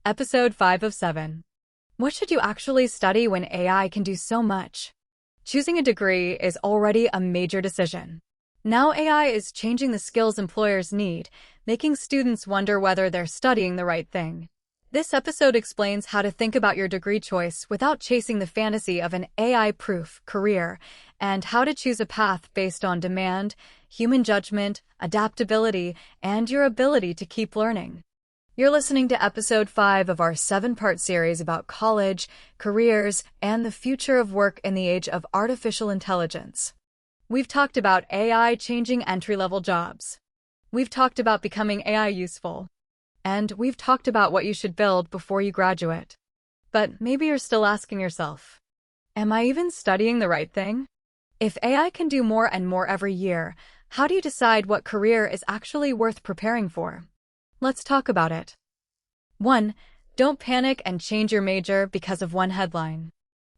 Episode 5 of 7. What should you actually study when AI can do so much? Choosing a degree is already a major decision. Now AI is changing the skills employers need, making students wonder whether they're studying the right thing. This episode explains how to think about your degree choice without chasing the fantasy of an AI-proof career, and how to choose a path based on demand, human judgment, adaptability, and your ability to keep learning. You're listening to episode 5 of our 7-part series about college, careers, and the future of work in the age of artificial intelligence. We've talked about AI changing entry-level jobs. We've talked about becoming AI useful. And we've talked about what you should build before you graduate. But maybe you're still asking yourself, am I even studying the right thing? If AI can do more and more every year, how do you decide what career is actually worth preparing for? Let's talk about it. 1. Don't panic and change your major because of one headline.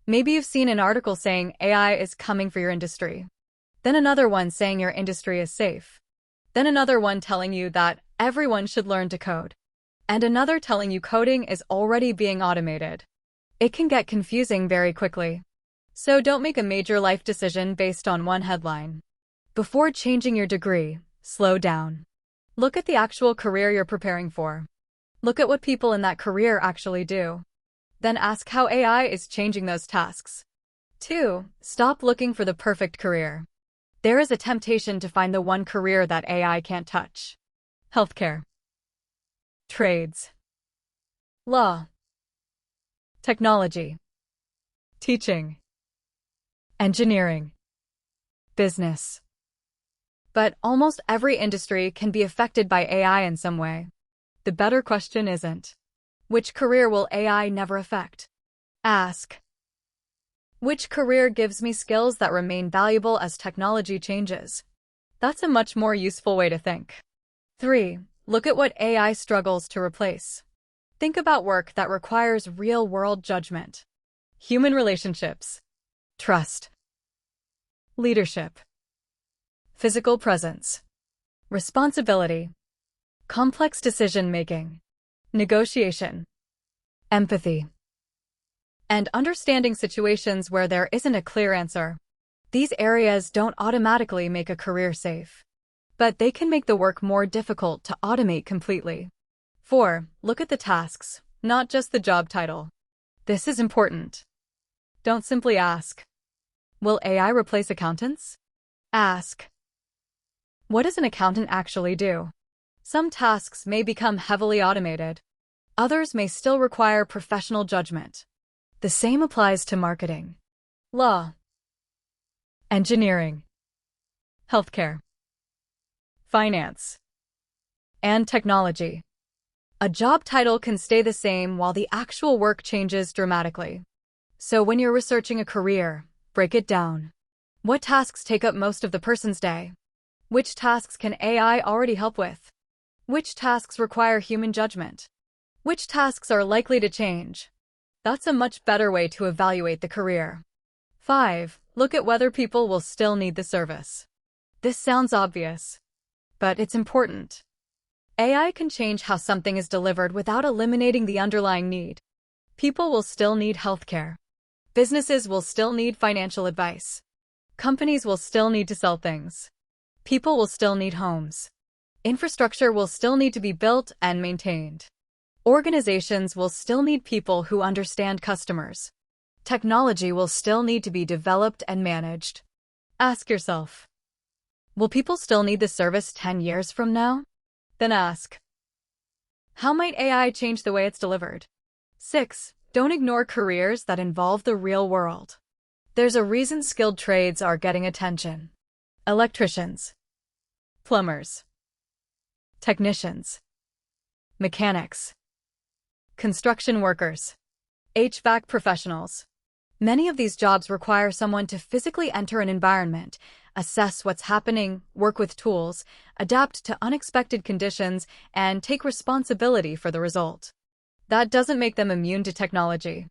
Maybe you've seen an article saying AI is coming for your industry. Then another one saying your industry is safe. Then another one telling you that everyone should learn to code. And another telling you coding is already being automated. It can get confusing very quickly. So don't make a major life decision based on one headline. Before changing your degree, slow down. Look at the actual career you're preparing for. Look at what people in that career actually do. Then ask how AI is changing those tasks. 2. Stop looking for the perfect career. There is a temptation to find the one career that AI can't touch. Healthcare, trades, law, technology, teaching, engineering, business. But almost every industry can be affected by AI in some way. The better question isn't, which career will AI never affect? Ask, which career gives me skills that remain valuable as technology changes? That's a much more useful way to think. 3. Look at what AI struggles to replace. Think about work that requires real-world judgment, human relationships, trust, leadership, physical presence, responsibility, complex decision-making, negotiation, empathy, and understanding situations where there isn't a clear answer. These areas don't automatically make a career safe, but they can make the work more difficult to automate completely. 4. Look at the tasks, not just the job title. This is important. Don't simply ask, will AI replace accountants? Ask, what does an accountant actually do? Some tasks may become heavily automated. Others may still require professional judgment. The same applies to marketing, law, engineering, healthcare, finance, and technology. A job title can stay the same while the actual work changes dramatically. So when you're researching a career, break it down. What tasks take up most of the person's day? Which tasks can AI already help with? Which tasks require human judgment? Which tasks are likely to change? That's a much better way to evaluate the career. 5. Look at whether people will still need the service. This sounds obvious, but it's important. AI can change how something is delivered without eliminating the underlying need. People will still need healthcare. Businesses will still need financial advice. Companies will still need to sell things. People will still need homes. Infrastructure will still need to be built and maintained. Organizations will still need people who understand customers. Technology will still need to be developed and managed. Ask yourself, will people still need the service 10 years from now? Then ask, how might AI change the way it's delivered? 6. Don't ignore careers that involve the real world. There's a reason skilled trades are getting attention. Electricians, plumbers, technicians, mechanics, construction workers, HVAC professionals. Many of these jobs require someone to physically enter an environment, assess what's happening, work with tools, adapt to unexpected conditions, and take responsibility for the result. That doesn't make them immune to technology.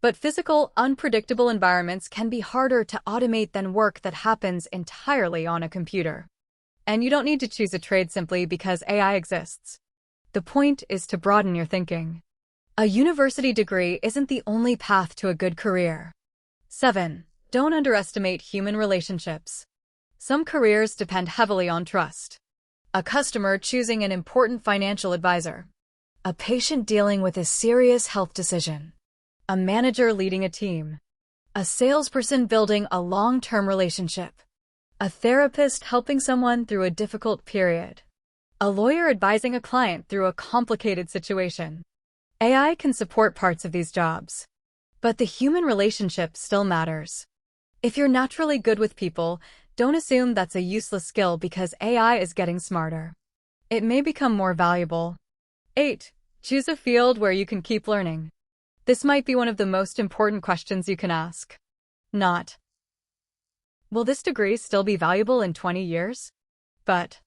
But physical, unpredictable environments can be harder to automate than work that happens entirely on a computer. And you don't need to choose a trade simply because AI exists. The point is to broaden your thinking. A university degree isn't the only path to a good career. 7. Don't underestimate human relationships. Some careers depend heavily on trust. A customer choosing an important financial advisor. A patient dealing with a serious health decision. A manager leading a team. A salesperson building a long-term relationship. A therapist helping someone through a difficult period. A lawyer advising a client through a complicated situation. AI can support parts of these jobs, but the human relationship still matters. If you're naturally good with people, don't assume that's a useless skill because AI is getting smarter. It may become more valuable. 8. Choose a field where you can keep learning. This might be one of the most important questions you can ask. Not, will this degree still be valuable in 20 years? But,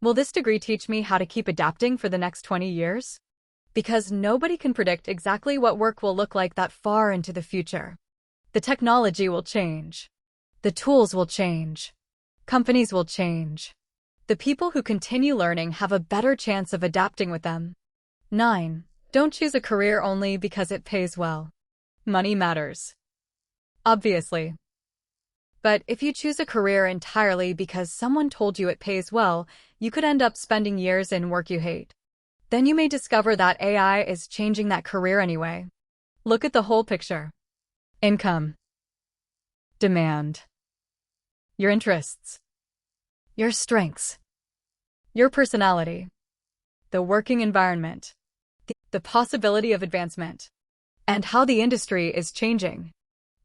will this degree teach me how to keep adapting for the next 20 years? Because nobody can predict exactly what work will look like that far into the future. The technology will change. The tools will change. Companies will change. The people who continue learning have a better chance of adapting with them. 9. Don't choose a career only because it pays well. Money matters, obviously. But if you choose a career entirely because someone told you it pays well, you could end up spending years in work you hate. Then you may discover that AI is changing that career anyway. Look at the whole picture. Income, demand, your interests, your strengths, your personality, the working environment, the possibility of advancement, and how the industry is changing.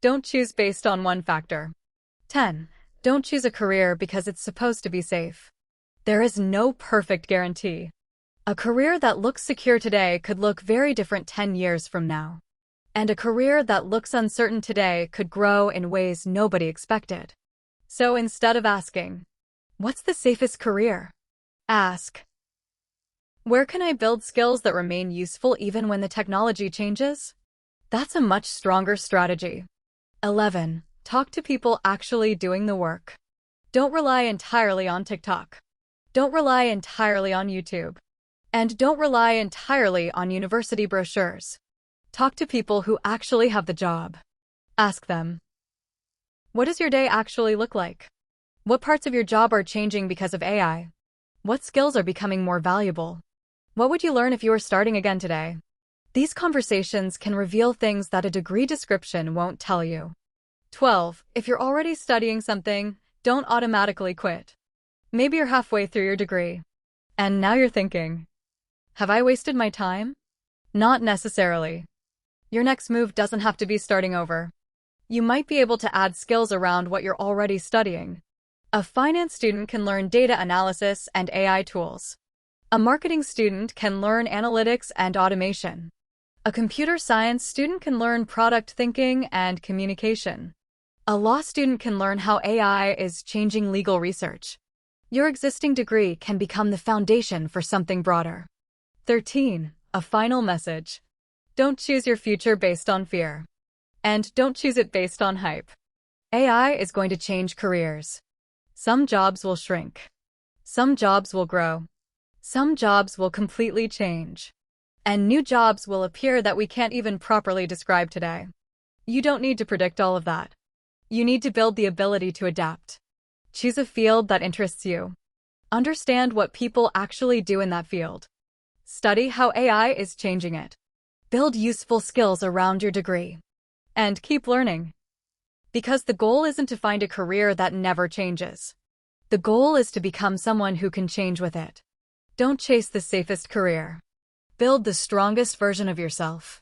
Don't choose based on one factor. 10. Don't choose a career because it's supposed to be safe. There is no perfect guarantee. A career that looks secure today could look very different 10 years from now. And a career that looks uncertain today could grow in ways nobody expected. So instead of asking, what's the safest career? Ask, where can I build skills that remain useful even when the technology changes? That's a much stronger strategy. 11. Talk to people actually doing the work. Don't rely entirely on TikTok. Don't rely entirely on YouTube. And don't rely entirely on university brochures. Talk to people who actually have the job. Ask them, what does your day actually look like? What parts of your job are changing because of AI? What skills are becoming more valuable? What would you learn if you were starting again today? These conversations can reveal things that a degree description won't tell you. 12. If you're already studying something, don't automatically quit. Maybe you're halfway through your degree, and now you're thinking, have I wasted my time? Not necessarily. Your next move doesn't have to be starting over. You might be able to add skills around what you're already studying. A finance student can learn data analysis and AI tools. A marketing student can learn analytics and automation. A computer science student can learn product thinking and communication. A law student can learn how AI is changing legal research. Your existing degree can become the foundation for something broader. 13. A final message. Don't choose your future based on fear. And don't choose it based on hype. AI is going to change careers. Some jobs will shrink. Some jobs will grow. Some jobs will completely change. And new jobs will appear that we can't even properly describe today. You don't need to predict all of that. You need to build the ability to adapt. Choose a field that interests you. Understand what people actually do in that field. Study how AI is changing it. Build useful skills around your degree. And keep learning. Because the goal isn't to find a career that never changes. The goal is to become someone who can change with it. Don't chase the safest career. Build the strongest version of yourself.